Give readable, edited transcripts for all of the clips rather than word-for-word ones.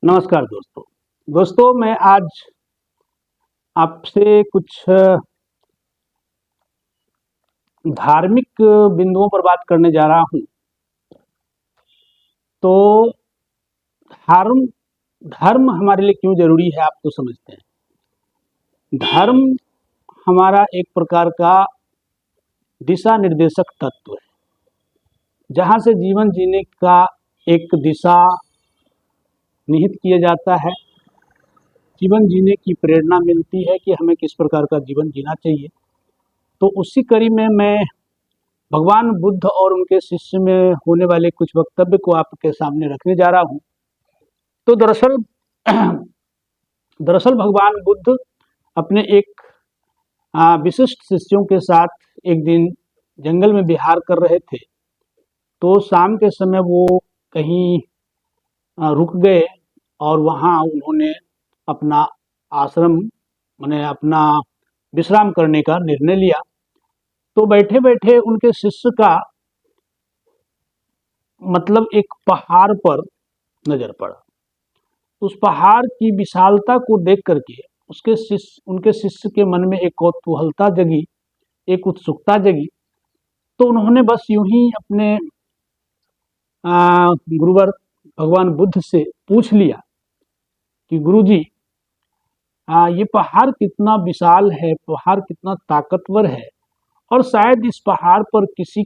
नमस्कार दोस्तों मैं आज आपसे कुछ धार्मिक बिंदुओं पर बात करने जा रहा हूं। तो धर्म धर्म हमारे लिए क्यों जरूरी है, आप तो समझते हैं। धर्म हमारा एक प्रकार का दिशा निर्देशक तत्व है, जहां से जीवन जीने का एक दिशा निहित किया जाता है। जीवन जीने की प्रेरणा मिलती है कि हमें किस प्रकार का जीवन जीना चाहिए। तो उसी कड़ी में मैं भगवान बुद्ध और उनके शिष्य में होने वाले कुछ वक्तव्य को आपके सामने रखने जा रहा हूं। तो दरअसल भगवान बुद्ध अपने एक विशिष्ट शिष्यों के साथ एक दिन जंगल में विहार कर रहे थे। तो शाम के समय वो कहीं रुक गए और वहाँ उन्होंने अपना आश्रम माने अपना विश्राम करने का निर्णय लिया। तो बैठे बैठे उनके शिष्य का मतलब एक पहाड़ पर नजर पड़ा। उस पहाड़ की विशालता को देख करके उनके शिष्य के मन में एक कौतूहलता जगी, एक उत्सुकता जगी। तो उन्होंने बस यूं ही अपने गुरुवर भगवान बुद्ध से पूछ लिया कि गुरुजी, ये पहाड़ कितना विशाल है, पहाड़ कितना ताकतवर है, और शायद इस पहाड़ पर किसी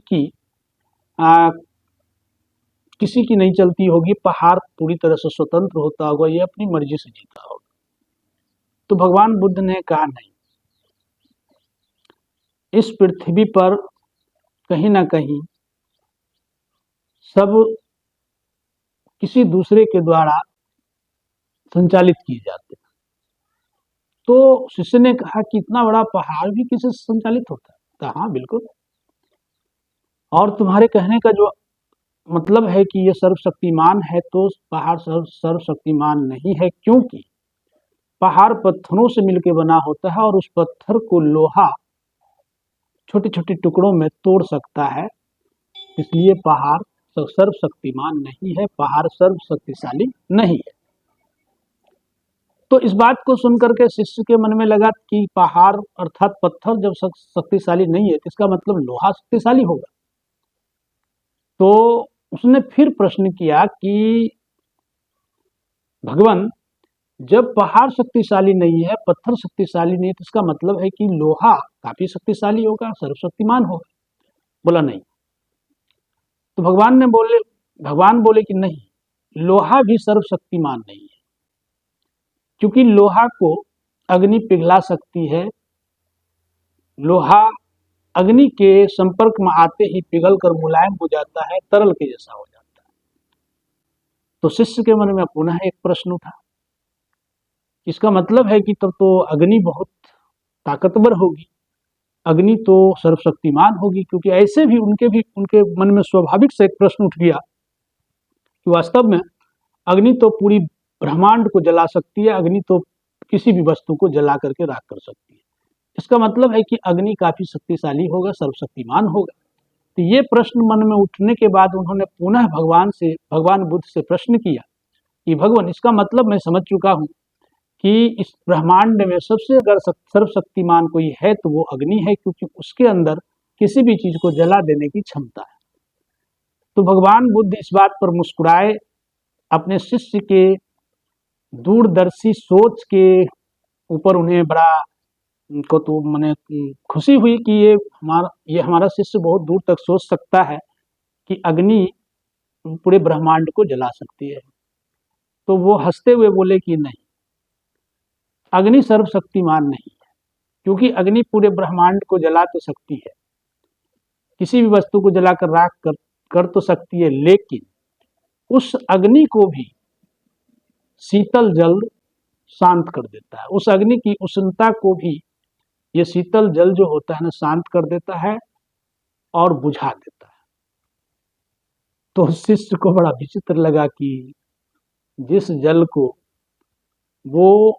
की नहीं चलती होगी। पहाड़ पूरी तरह से स्वतंत्र होता होगा, ये अपनी मर्जी से जीता होगा। तो भगवान बुद्ध ने कहा, नहीं, इस पृथ्वी पर कहीं ना कहीं सब किसी दूसरे के द्वारा संचालित किए जाते हैं। तो शिष्य ने कहा कि इतना बड़ा पहाड़ भी किसी से संचालित होता है? कहा, हाँ बिल्कुल। और तुम्हारे कहने का जो मतलब है कि ये सर्वशक्तिमान है, तो पहाड़ सर्वशक्तिमान नहीं है, क्योंकि पहाड़ पत्थरों से मिलकर बना होता है और उस पत्थर को लोहा छोटे छोटे टुकड़ों में तोड़ सकता है। इसलिए पहाड़ सर्वशक्तिमान नहीं है, पहाड़ सर्वशक्तिशाली नहीं है। तो इस बात को सुनकर के शिष्य के मन में लगा कि पहाड़ अर्थात पत्थर जब शक्तिशाली नहीं है तो इसका मतलब लोहा शक्तिशाली होगा। तो उसने फिर प्रश्न किया कि भगवान, जब पहाड़ शक्तिशाली नहीं है, पत्थर शक्तिशाली नहीं है, तो इसका मतलब है कि लोहा काफी शक्तिशाली होगा, सर्वशक्तिमान होगा। बोला नहीं। तो भगवान बोले कि नहीं, लोहा भी सर्वशक्तिमान नहीं है, क्योंकि लोहा को अग्नि पिघला सकती है। लोहा अग्नि के संपर्क में आते ही पिघल कर मुलायम हो जाता है, तरल के जैसा हो जाता है। तो शिष्य के मन में पुनः एक प्रश्न उठा। इसका मतलब है कि तब तो अग्नि बहुत ताकतवर होगी, अग्नि तो सर्वशक्तिमान होगी, क्योंकि ऐसे भी उनके मन में स्वाभाविक से एक प्रश्न उठ गया कि वास्तव में अग्नि तो पूरी ब्रह्मांड को जला सकती है, अग्नि तो किसी भी वस्तु को जला करके राख कर सकती है। इसका मतलब है कि अग्नि काफी शक्तिशाली होगा, सर्वशक्तिमान होगा। तो ये प्रश्न मन में उठने के बाद उन्होंने पुनः भगवान बुद्ध से प्रश्न किया कि भगवान, इसका मतलब मैं समझ चुका हूँ कि इस ब्रह्मांड में सबसे अगर सर्वशक्तिमान कोई है तो वो अग्नि है, क्योंकि उसके अंदर किसी भी चीज को जला देने की क्षमता है। तो भगवान बुद्ध इस बात पर मुस्कुराए। अपने शिष्य के दूरदर्शी सोच के ऊपर उन्हें बड़ा को तो मैंने खुशी हुई कि ये हमारा शिष्य बहुत दूर तक सोच सकता है कि अग्नि पूरे ब्रह्मांड को जला सकती है। तो वो हंसते हुए बोले कि नहीं, अग्नि सर्वशक्तिमान नहीं है, क्योंकि अग्नि पूरे ब्रह्मांड को जला तो सकती है, किसी भी वस्तु को जलाकर राख कर तो सकती है, लेकिन उस अग्नि को भी शीतल जल शांत कर देता है। उस अग्नि की उष्णता को भी ये शीतल जल जो होता है ना, शांत कर देता है और बुझा देता है। तो शिष्य को बड़ा विचित्र लगा कि जिस जल को वो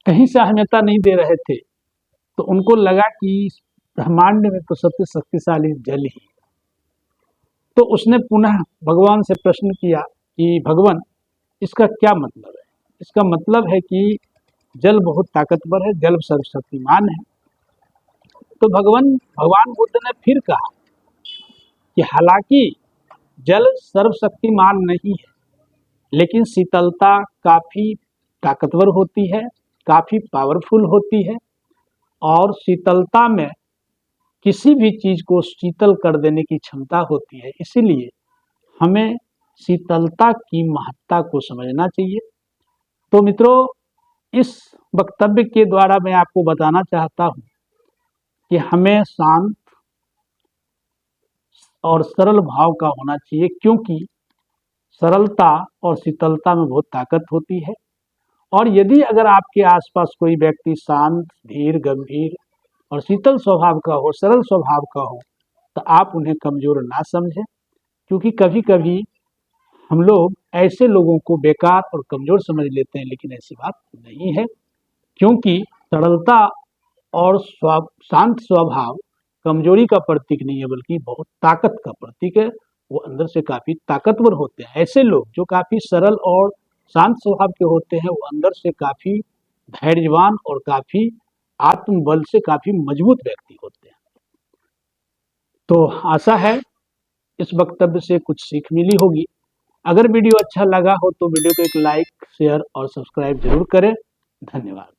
कहीं से अहमियता नहीं दे रहे थे, तो उनको लगा कि ब्रह्मांड में तो सबसे शक्तिशाली जल ही। तो उसने पुनः भगवान से प्रश्न किया कि भगवान, इसका क्या मतलब है? इसका मतलब है कि जल बहुत ताकतवर है, जल सर्वशक्तिमान है। तो भगवान बुद्ध ने फिर कहा कि हालांकि जल सर्वशक्तिमान नहीं है, लेकिन शीतलता काफी ताकतवर होती है, काफी पावरफुल होती है, और शीतलता में किसी भी चीज को शीतल कर देने की क्षमता होती है। इसीलिए हमें शीतलता की महत्ता को समझना चाहिए। तो मित्रों, इस वक्तव्य के द्वारा मैं आपको बताना चाहता हूं कि हमें शांत और सरल भाव का होना चाहिए, क्योंकि सरलता और शीतलता में बहुत ताकत होती है। और यदि अगर आपके आसपास कोई व्यक्ति शांत, धीर, गंभीर और शीतल स्वभाव का हो, सरल स्वभाव का हो, तो आप उन्हें कमजोर ना समझें, क्योंकि कभी कभी हम लोग ऐसे लोगों को बेकार और कमजोर समझ लेते हैं, लेकिन ऐसी बात नहीं है। क्योंकि सरलता और शांत स्वभाव कमजोरी का प्रतीक नहीं है, बल्कि बहुत ताकत का प्रतीक है। वो अंदर से काफी ताकतवर होते हैं। ऐसे लोग जो काफी सरल और शांत स्वभाव के होते हैं, वो अंदर से काफी धैर्यवान और काफी आत्मबल से काफी मजबूत व्यक्ति होते हैं। तो आशा है इस वक्तव्य से कुछ सीख मिली होगी। अगर वीडियो अच्छा लगा हो तो वीडियो को एक लाइक, शेयर और सब्सक्राइब जरूर करें। धन्यवाद।